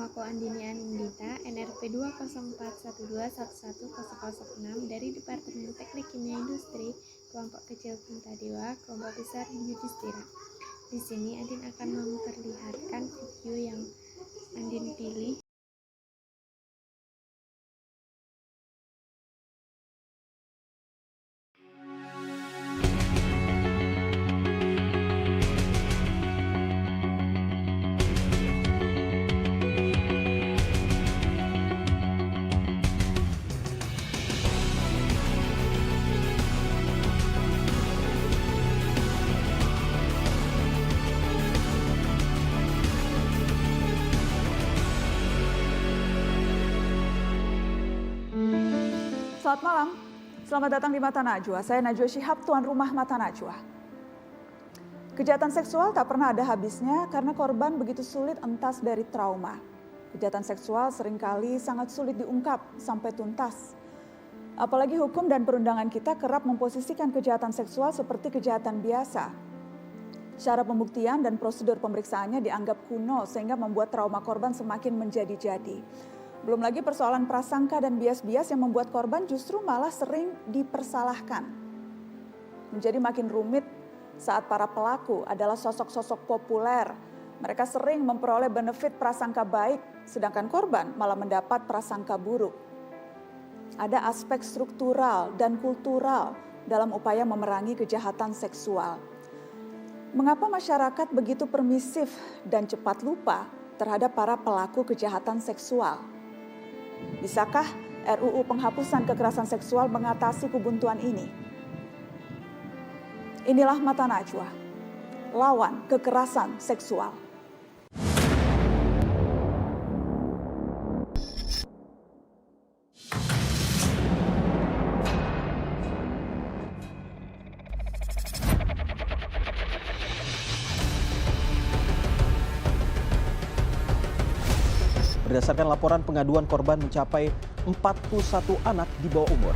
Namaku Andini Anindita, NRP 20412110006 dari Departemen Teknik Kimia Industri, kelompok kecil Puntadewa, kelompok besar Yudhistira. Di sini Andin akan memperlihatkan video yang Andin pilih. Selamat malam, selamat datang di Mata Najwa. Saya Najwa Shihab, tuan rumah Mata Najwa. Kejahatan seksual tak pernah ada habisnya karena korban begitu sulit entas dari trauma. Kejahatan seksual seringkali sangat sulit diungkap sampai tuntas. Apalagi hukum dan perundangan kita kerap memposisikan kejahatan seksual seperti kejahatan biasa. Cara pembuktian dan prosedur pemeriksaannya dianggap kuno sehingga membuat trauma korban semakin menjadi-jadi. Belum lagi persoalan prasangka dan bias-bias yang membuat korban justru malah sering dipersalahkan. Menjadi makin rumit saat para pelaku adalah sosok-sosok populer. Mereka sering memperoleh benefit prasangka baik, sedangkan korban malah mendapat prasangka buruk. Ada aspek struktural dan kultural dalam upaya memerangi kejahatan seksual. Mengapa masyarakat begitu permisif dan cepat lupa terhadap para pelaku kejahatan seksual? Bisakah RUU penghapusan kekerasan seksual mengatasi kebuntuan ini? Inilah Mata Najwa, lawan kekerasan seksual. Berdasarkan laporan pengaduan, korban mencapai 41 anak di bawah umur.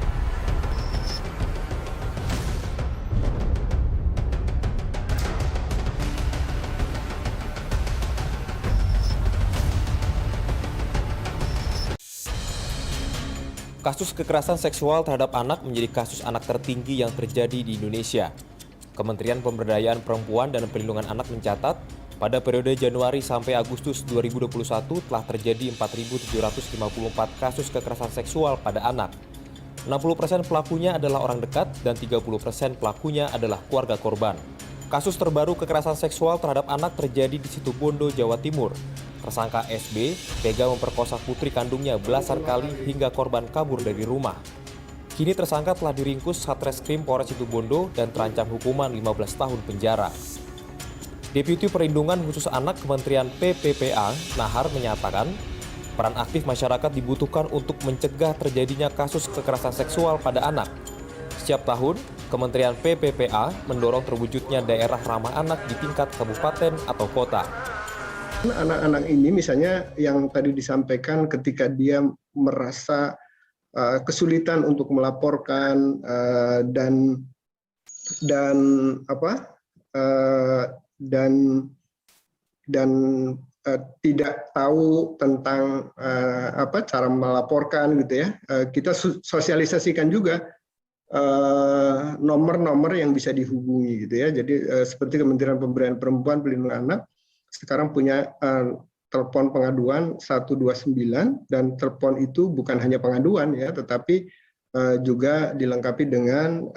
Kasus kekerasan seksual terhadap anak menjadi kasus anak tertinggi yang terjadi di Indonesia. Kementerian Pemberdayaan Perempuan dan Perlindungan Anak mencatat, pada periode Januari sampai Agustus 2021 telah terjadi 4.754 kasus kekerasan seksual pada anak. 60% pelakunya adalah orang dekat dan 30% pelakunya adalah keluarga korban. Kasus terbaru kekerasan seksual terhadap anak terjadi di Situbondo, Jawa Timur. Tersangka SB tega memperkosa putri kandungnya belasan kali hingga korban kabur dari rumah. Kini tersangka telah diringkus Satreskrim Polres Situbondo dan terancam hukuman 15 tahun penjara. Deputi Perlindungan Khusus Anak Kementerian PPPA, Nahar, menyatakan peran aktif masyarakat dibutuhkan untuk mencegah terjadinya kasus kekerasan seksual pada anak. Setiap tahun, Kementerian PPPA mendorong terwujudnya daerah ramah anak di tingkat kabupaten atau kota. Anak-anak ini misalnya yang tadi disampaikan ketika dia merasa kesulitan untuk melaporkan dan tidak tahu tentang cara melaporkan gitu ya. Kita sosialisasikan juga nomor-nomor yang bisa dihubungi gitu ya. Jadi seperti Kementerian Pemberdayaan Perempuan Perlindungan Anak sekarang punya telepon pengaduan 129, dan telepon itu bukan hanya pengaduan ya, tetapi juga dilengkapi dengan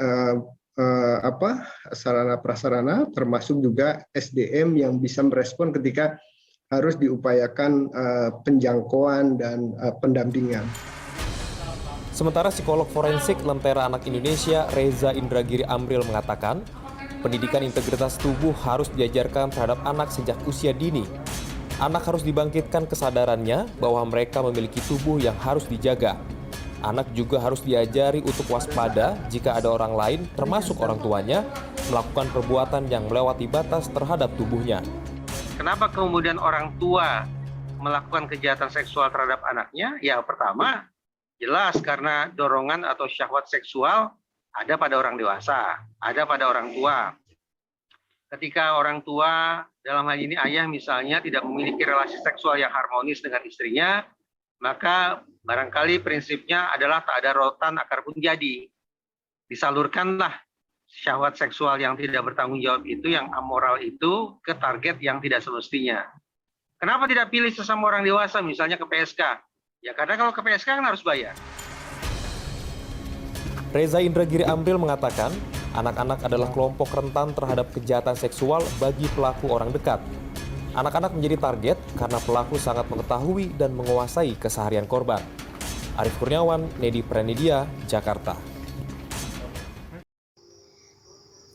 sarana prasarana, termasuk juga SDM yang bisa merespon ketika harus diupayakan penjangkauan dan pendampingan. Sementara psikolog forensik Lentera Anak Indonesia Reza Indragiri Amril mengatakan, pendidikan integritas tubuh harus diajarkan terhadap anak sejak usia dini. Anak harus dibangkitkan kesadarannya bahwa mereka memiliki tubuh yang harus dijaga. Anak juga harus diajari untuk waspada jika ada orang lain, termasuk orang tuanya, melakukan perbuatan yang melewati batas terhadap tubuhnya. Kenapa kemudian orang tua melakukan kejahatan seksual terhadap anaknya? Ya, pertama, jelas karena dorongan atau syahwat seksual ada pada orang dewasa, ada pada orang tua. ketika orang tua, dalam hal ini ayah misalnya, tidak memiliki relasi seksual yang harmonis dengan istrinya, maka barangkali prinsipnya adalah tak ada rotan akar pun jadi. Disalurkanlah syahwat seksual yang tidak bertanggung jawab itu, yang amoral itu, ke target yang tidak semestinya. Kenapa tidak pilih sesama orang dewasa, misalnya ke PSK? Ya karena kalau ke PSK kan harus bayar. Reza Indragiri Amril mengatakan, anak-anak adalah kelompok rentan terhadap kejahatan seksual bagi pelaku orang dekat. Anak-anak menjadi target karena pelaku sangat mengetahui dan menguasai keseharian korban. Arief Kurniawan, Nedi Pranidia, Jakarta.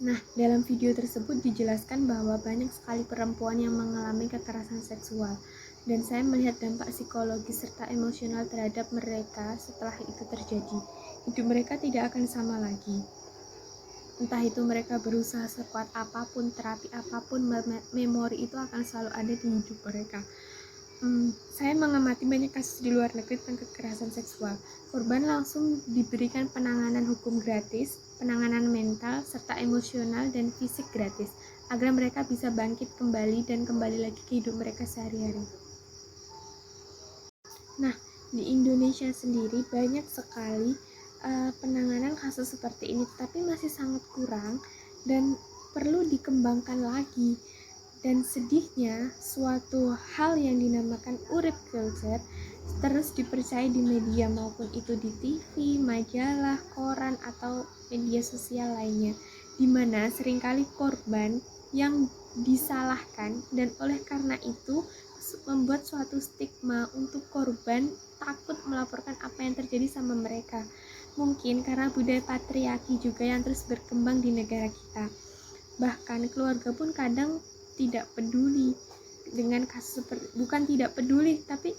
Nah, dalam video tersebut dijelaskan bahwa banyak sekali perempuan yang mengalami kekerasan seksual, dan saya melihat dampak psikologis serta emosional terhadap mereka setelah itu terjadi. Hidup mereka tidak akan sama lagi. Entah itu mereka berusaha sekuat apapun, terapi apapun, memori itu akan selalu ada di hidup mereka. Saya mengamati banyak kasus di luar negeri tentang kekerasan seksual. Korban langsung diberikan penanganan hukum gratis, penanganan mental, serta emosional dan fisik gratis, agar mereka bisa bangkit kembali dan kembali lagi ke hidup mereka sehari-hari. Nah, di Indonesia sendiri banyak sekali penanganan kasus seperti ini, tapi masih sangat kurang dan perlu dikembangkan lagi. Dan sedihnya, suatu hal yang dinamakan urip culture terus dipercaya di media, maupun itu di TV, majalah, koran, atau media sosial lainnya, di mana seringkali korban yang disalahkan, dan oleh karena itu membuat suatu stigma untuk korban takut melaporkan apa yang terjadi sama mereka. Mungkin karena budaya patriarki juga yang terus berkembang di negara kita. Bahkan keluarga pun kadang tidak peduli dengan kasus seperti, bukan tidak peduli, tapi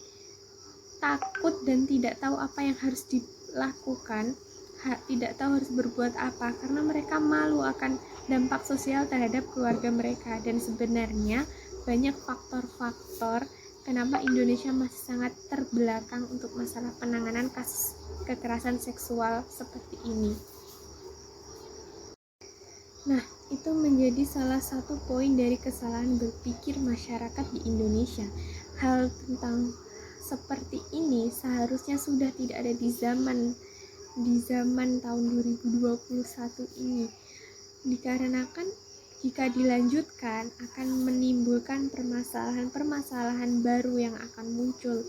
takut dan tidak tahu apa yang harus dilakukan, tidak tahu harus berbuat apa, karena mereka malu akan dampak sosial terhadap keluarga mereka. Dan sebenarnya banyak faktor-faktor kenapa Indonesia masih sangat terbelakang untuk masalah penanganan kasus kekerasan seksual seperti ini. Nah, itu menjadi salah satu poin dari kesalahan berpikir masyarakat di Indonesia. Hal tentang seperti ini seharusnya sudah tidak ada di zaman tahun 2021 ini. Dikarenakan jika dilanjutkan akan menimbulkan permasalahan baru yang akan muncul.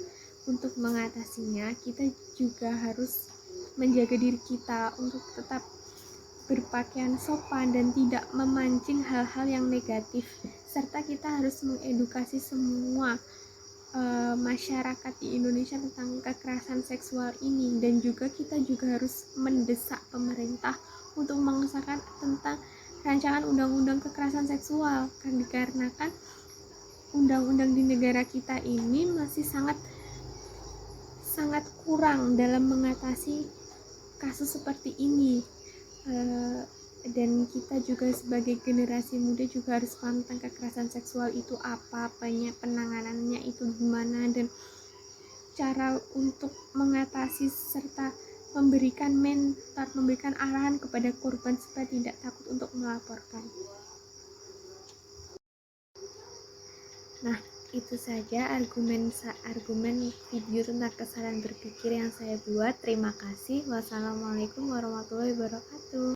Untuk mengatasinya, kita juga harus menjaga diri kita untuk tetap berpakaian sopan dan tidak memancing hal-hal yang negatif, serta kita harus mengedukasi semua masyarakat di Indonesia tentang kekerasan seksual ini. Dan juga kita juga harus mendesak pemerintah untuk mengesahkan tentang rancangan undang-undang kekerasan seksual, dikarenakan undang-undang di negara kita ini masih sangat kurang dalam mengatasi kasus seperti ini. Dan kita juga sebagai generasi muda juga harus paham tentang kekerasan seksual itu apa, penanganannya itu gimana, dan cara untuk mengatasi serta memberikan mentor, memberikan arahan kepada korban supaya tidak takut untuk melaporkan. Nah, itu saja argumen video tentang kesalahan berpikir yang saya buat. Terima kasih. Wassalamualaikum warahmatullahi wabarakatuh.